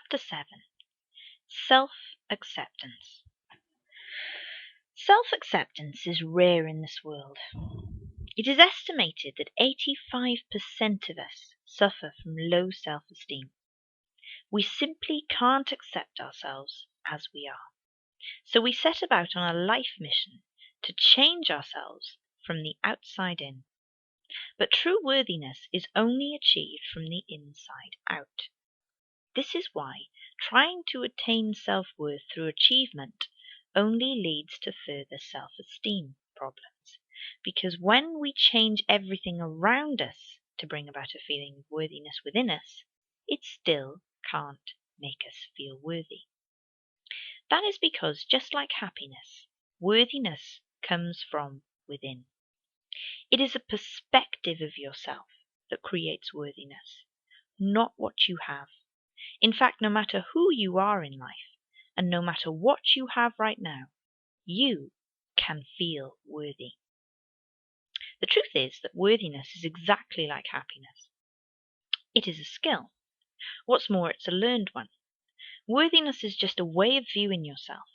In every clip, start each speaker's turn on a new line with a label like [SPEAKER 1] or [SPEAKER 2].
[SPEAKER 1] Chapter 7. Self-Acceptance. Self-acceptance is rare in this world. It is estimated that 85% of us suffer from low self-esteem. We simply can't accept ourselves as we are. So we set about on a life mission to change ourselves from the outside in. But true worthiness is only achieved from the inside out. This is why trying to attain self-worth through achievement only leads to further self-esteem problems. Because when we change everything around us to bring about a feeling of worthiness within us, it still can't make us feel worthy. That is because, just like happiness, worthiness comes from within. It is a perspective of yourself that creates worthiness, not what you have. In fact, no matter who you are in life, and no matter what you have right now, you can feel worthy. The truth is that worthiness is exactly like happiness. It is a skill. What's more, it's a learned one. Worthiness is just a way of viewing yourself.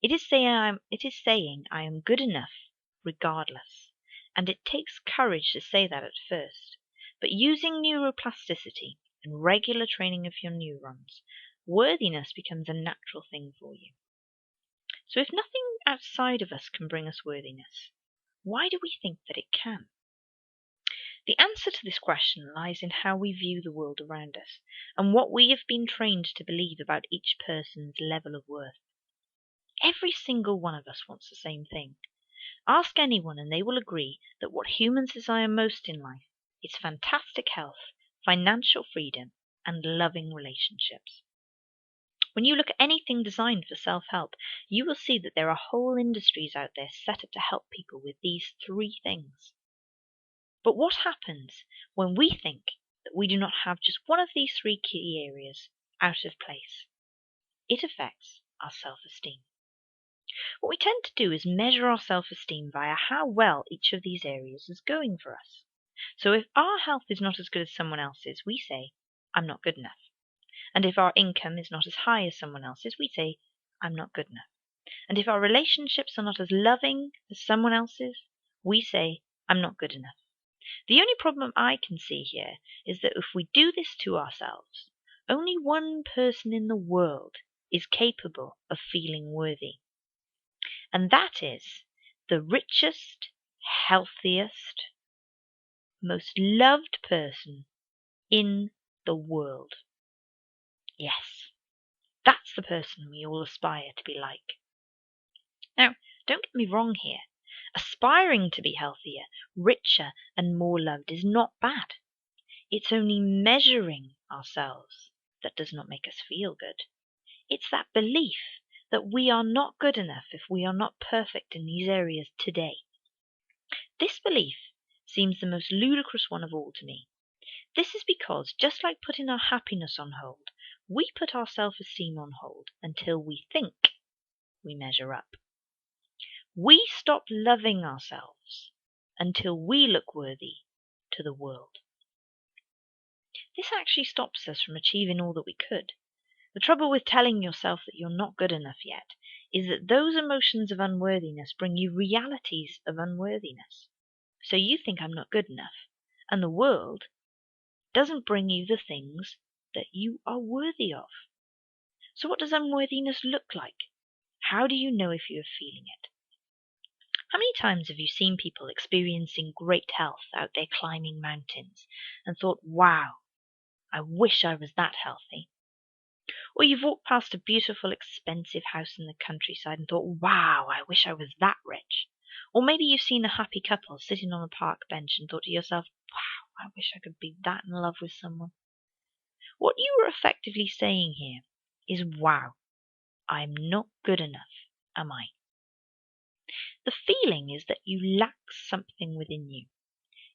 [SPEAKER 1] It is saying I am good enough regardless. And it takes courage to say that at first. But using neuroplasticity and regular training of your neurons, worthiness becomes a natural thing for you. So if nothing outside of us can bring us worthiness, why do we think that it can? The answer to this question lies in how we view the world around us, and what we have been trained to believe about each person's level of worth. Every single one of us wants the same thing. Ask anyone and they will agree that what humans desire most in life is fantastic health, financial freedom, and loving relationships. When you look at anything designed for self-help, you will see that there are whole industries out there set up to help people with these three things. But what happens when we think that we do not have just one of these three key areas out of place? It affects our self-esteem. What we tend to do is measure our self-esteem via how well each of these areas is going for us. So if our health is not as good as someone else's, we say, I'm not good enough. And if our income is not as high as someone else's, we say, I'm not good enough. And if our relationships are not as loving as someone else's, we say, I'm not good enough. The only problem I can see here is that if we do this to ourselves, only one person in the world is capable of feeling worthy. And that is the richest, healthiest, most loved person in the world. Yes, that's the person we all aspire to be like. Now, don't get me wrong here. Aspiring to be healthier, richer, and more loved is not bad. It's only measuring ourselves that does not make us feel good. It's that belief that we are not good enough if we are not perfect in these areas today. This belief seems the most ludicrous one of all to me. This is because, just like putting our happiness on hold, we put our self-esteem on hold until we think we measure up. We stop loving ourselves until we look worthy to the world. This actually stops us from achieving all that we could. The trouble with telling yourself that you're not good enough yet is that those emotions of unworthiness bring you realities of unworthiness. So you think I'm not good enough, and the world doesn't bring you the things that you are worthy of. So what does unworthiness look like? How do you know if you are feeling it? How many times have you seen people experiencing great health out there climbing mountains and thought, wow, I wish I was that healthy? Or you've walked past a beautiful, expensive house in the countryside and thought, wow, I wish I was that rich. Or maybe you've seen a happy couple sitting on a park bench and thought to yourself, wow, I wish I could be that in love with someone. What you are effectively saying here is, wow, I'm not good enough, am I? The feeling is that you lack something within you.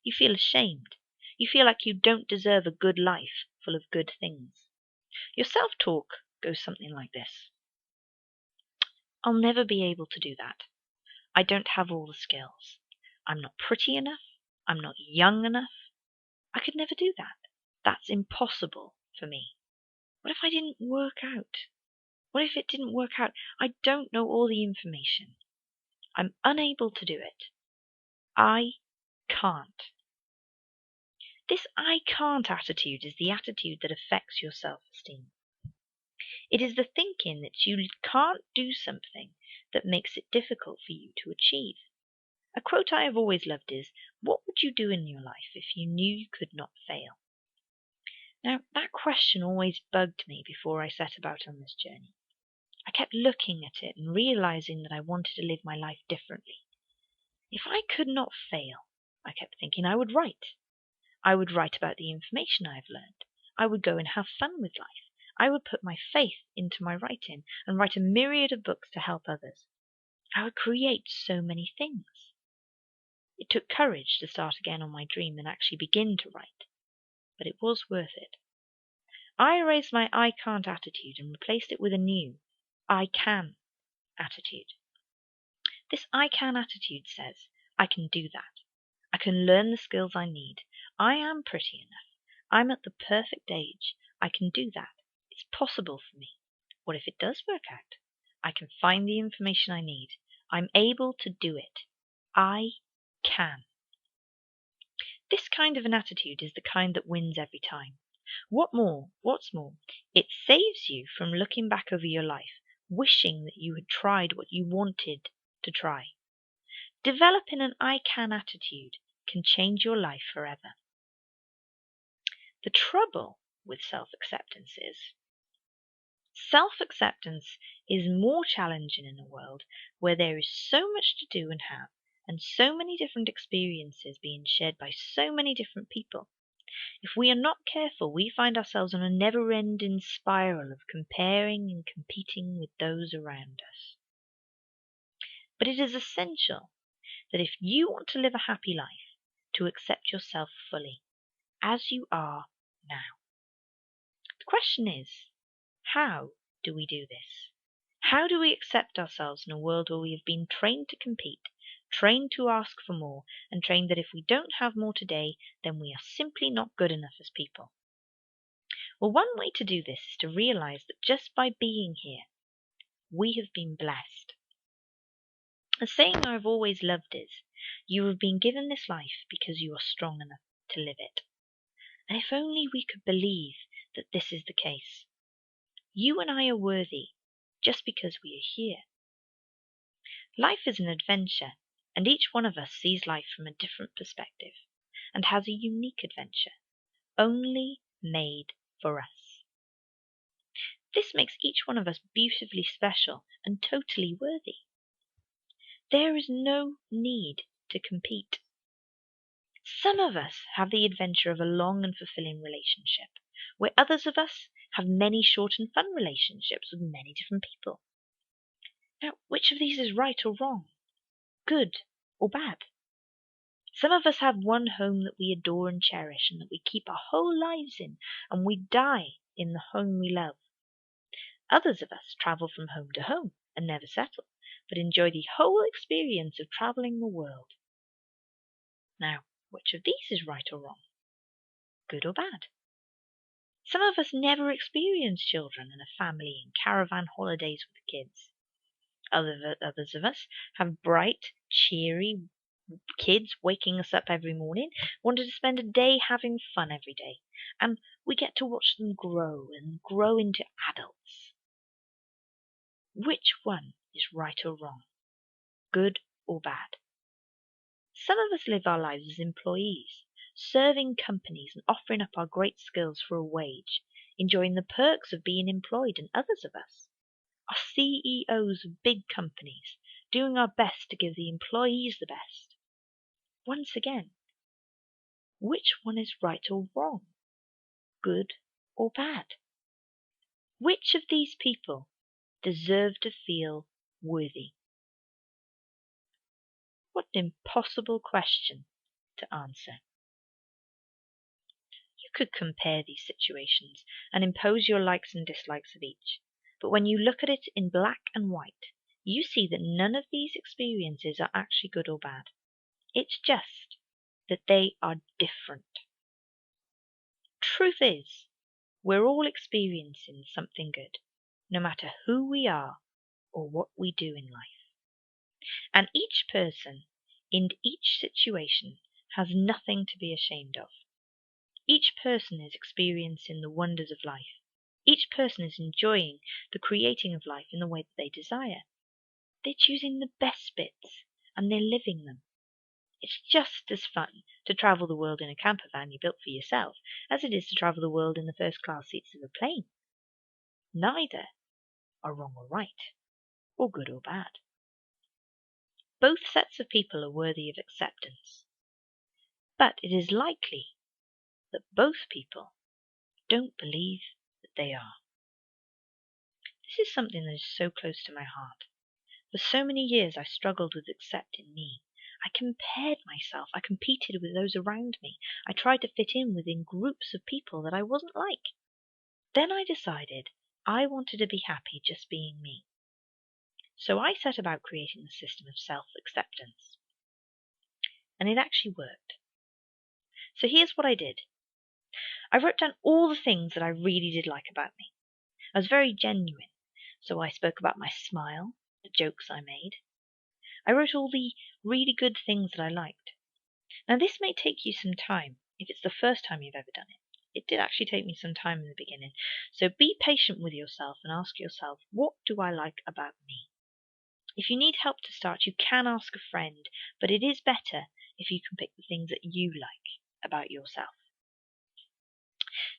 [SPEAKER 1] You feel ashamed. You feel like you don't deserve a good life full of good things. Your self-talk goes something like this. I'll never be able to do that. I don't have all the skills. I'm not pretty enough. I'm not young enough. I could never do that. That's impossible for me. What if I didn't work out? What if it didn't work out? I don't know all the information. I'm unable to do it. I can't. This I can't attitude is the attitude that affects your self-esteem. It is the thinking that you can't do something that makes it difficult for you to achieve. A quote I have always loved is, "What would you do in your life if you knew you could not fail?" Now, that question always bugged me before I set about on this journey. I kept looking at it and realizing that I wanted to live my life differently. If I could not fail, I kept thinking I would write. I would write about the information I have learned. I would go and have fun with life. I would put my faith into my writing and write a myriad of books to help others. I would create so many things. It took courage to start again on my dream and actually begin to write, but it was worth it. I erased my I can't attitude and replaced it with a new I can attitude. This I can attitude says, I can do that. I can learn the skills I need. I am pretty enough. I'm at the perfect age. I can do that. It's possible for me. What if it does work out? I can find the information I need. I'm able to do it. I can. This kind of an attitude is the kind that wins every time. What's more, it saves you from looking back over your life, wishing that you had tried what you wanted to try. Developing an I can attitude can change your life forever. The trouble with self-acceptance is more challenging in a world where there is so much to do and have, and so many different experiences being shared by so many different people. If we are not careful, we find ourselves on a never-ending spiral of comparing and competing with those around us. But it is essential that if you want to live a happy life, to accept yourself fully, as you are now. The question is, how do we do this? How do we accept ourselves in a world where we have been trained to compete, trained to ask for more, and trained that if we don't have more today, then we are simply not good enough as people? Well, one way to do this is to realize that just by being here, we have been blessed. A saying I've always loved is, you have been given this life because you are strong enough to live it. And if only we could believe that this is the case. You and I are worthy just because we are here. Life is an adventure, and each one of us sees life from a different perspective, and has a unique adventure, only made for us. This makes each one of us beautifully special and totally worthy. There is no need to compete. Some of us have the adventure of a long and fulfilling relationship, where others of us have many short and fun relationships with many different people. Now, which of these is right or wrong? Good or bad? Some of us have one home that we adore and cherish and that we keep our whole lives in, and we die in the home we love. Others of us travel from home to home and never settle, but enjoy the whole experience of traveling the world. Now, which of these is right or wrong? Good or bad? Some of us never experience children and a family and caravan holidays with the kids. Others of us have bright, cheery kids waking us up every morning, wanted to spend a day having fun every day, and we get to watch them grow and grow into adults. Which one is right or wrong? Good or bad? Some of us live our lives as employees, serving companies and offering up our great skills for a wage, enjoying the perks of being employed, and others of us are CEOs of big companies, doing our best to give the employees the best. Once again, which one is right or wrong? Good or bad? Which of these people deserve to feel worthy? What an impossible question to answer. You could compare these situations and impose your likes and dislikes of each, but when you look at it in black and white, you see that none of these experiences are actually good or bad. It's just that they are different. Truth is, we're all experiencing something good, no matter who we are or what we do in life. And each person in each situation has nothing to be ashamed of. Each person is experiencing the wonders of life. Each person is enjoying the creating of life in the way that they desire. They're choosing the best bits and they're living them. It's just as fun to travel the world in a camper van you built for yourself as it is to travel the world in the first-class seats of a plane. Neither are wrong or right, or good or bad. Both sets of people are worthy of acceptance, but it is likely that both people don't believe that they are. This is something that is so close to my heart. For so many years I struggled with accepting me. I compared myself. I competed with those around me. I tried to fit in within groups of people that I wasn't like. Then I decided I wanted to be happy just being me. So I set about creating a system of self-acceptance. And it actually worked. So here's what I did. I wrote down all the things that I really did like about me. I was very genuine. So I spoke about my smile, the jokes I made. I wrote all the really good things that I liked. Now this may take you some time if it's the first time you've ever done it. It did actually take me some time in the beginning. So be patient with yourself and ask yourself, what do I like about me? If you need help to start, you can ask a friend, but it is better if you can pick the things that you like about yourself.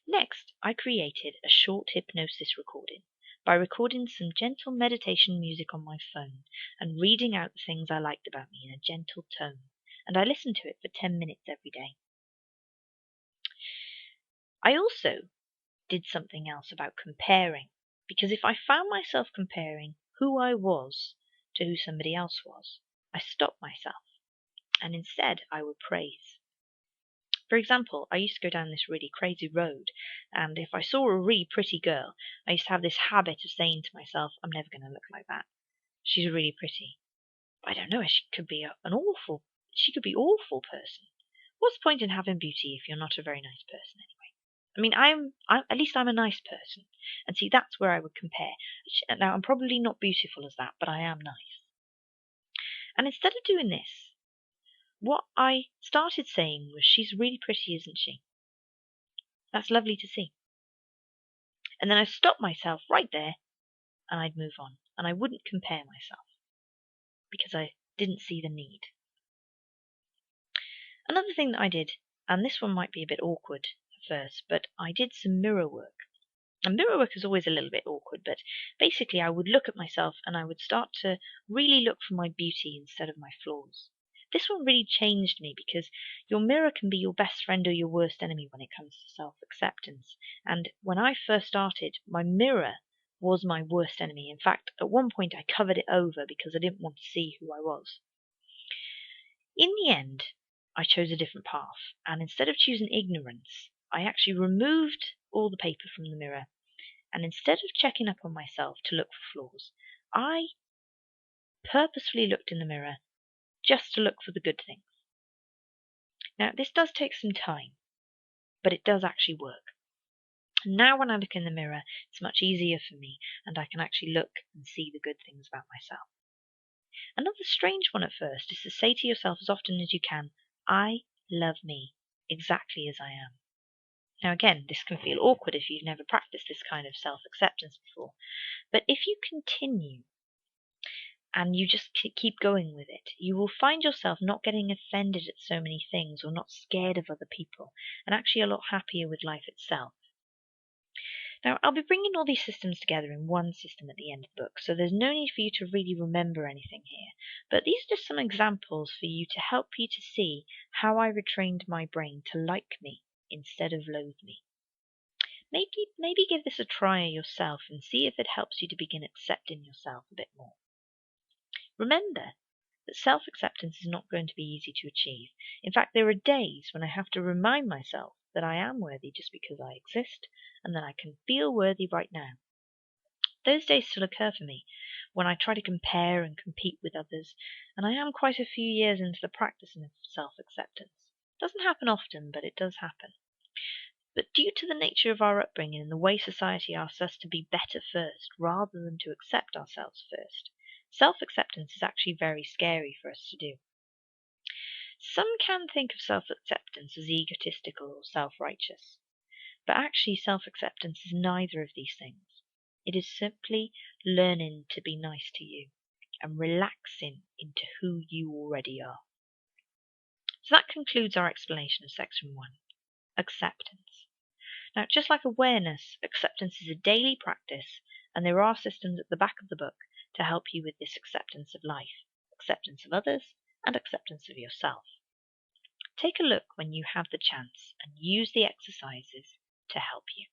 [SPEAKER 1] Next, I created a short hypnosis recording by recording some gentle meditation music on my phone and reading out the things I liked about me in a gentle tone, and I listened to it for 10 minutes every day. I also did something else about comparing, because if I found myself comparing who I was to who somebody else was, I stopped myself, and instead I would praise. For example, I used to go down this really crazy road, and if I saw a really pretty girl, I used to have this habit of saying to myself, I'm never going to look like that. She's really pretty. But I don't know, she could be awful person. What's the point in having beauty if you're not a very nice person anyway? I mean, at least I'm a nice person. And see, that's where I would compare. Now, I'm probably not beautiful as that, but I am nice. And instead of doing this, what I started saying was, she's really pretty, isn't she? That's lovely to see. And then I stopped myself right there, and I'd move on. And I wouldn't compare myself, because I didn't see the need. Another thing that I did, and this one might be a bit awkward at first, but I did some mirror work. And mirror work is always a little bit awkward, but basically I would look at myself and I would start to really look for my beauty instead of my flaws. This one really changed me, because your mirror can be your best friend or your worst enemy when it comes to self-acceptance. And when I first started, my mirror was my worst enemy. In fact, at one point I covered it over because I didn't want to see who I was. In the end, I chose a different path, and instead of choosing ignorance, I actually removed all the paper from the mirror, and instead of checking up on myself to look for flaws, I purposefully looked in the mirror just to look for the good things. Now, this does take some time, but it does actually work. And now when I look in the mirror, it's much easier for me, and I can actually look and see the good things about myself. Another strange one at first is to say to yourself as often as you can, I love me exactly as I am. Now again, this can feel awkward if you've never practiced this kind of self-acceptance before, but if you continue and you just keep going with it, you will find yourself not getting offended at so many things or not scared of other people, and actually a lot happier with life itself. Now, I'll be bringing all these systems together in one system at the end of the book, so there's no need for you to really remember anything here. But these are just some examples for you to help you to see how I retrained my brain to like me instead of loathe me. Maybe give this a try yourself and see if it helps you to begin accepting yourself a bit more. Remember that self-acceptance is not going to be easy to achieve. In fact, there are days when I have to remind myself that I am worthy just because I exist, and that I can feel worthy right now. Those days still occur for me, when I try to compare and compete with others, and I am quite a few years into the practice of self-acceptance. It doesn't happen often, but it does happen. But due to the nature of our upbringing and the way society asks us to be better first, rather than to accept ourselves first, self-acceptance is actually very scary for us to do. Some can think of self-acceptance as egotistical or self-righteous, but actually self-acceptance is neither of these things. It is simply learning to be nice to you and relaxing into who you already are. So that concludes our explanation of section 1, acceptance. Now, just like awareness, acceptance is a daily practice, and there are systems at the back of the book to help you with this acceptance of life, acceptance of others, and acceptance of yourself. Take a look when you have the chance and use the exercises to help you.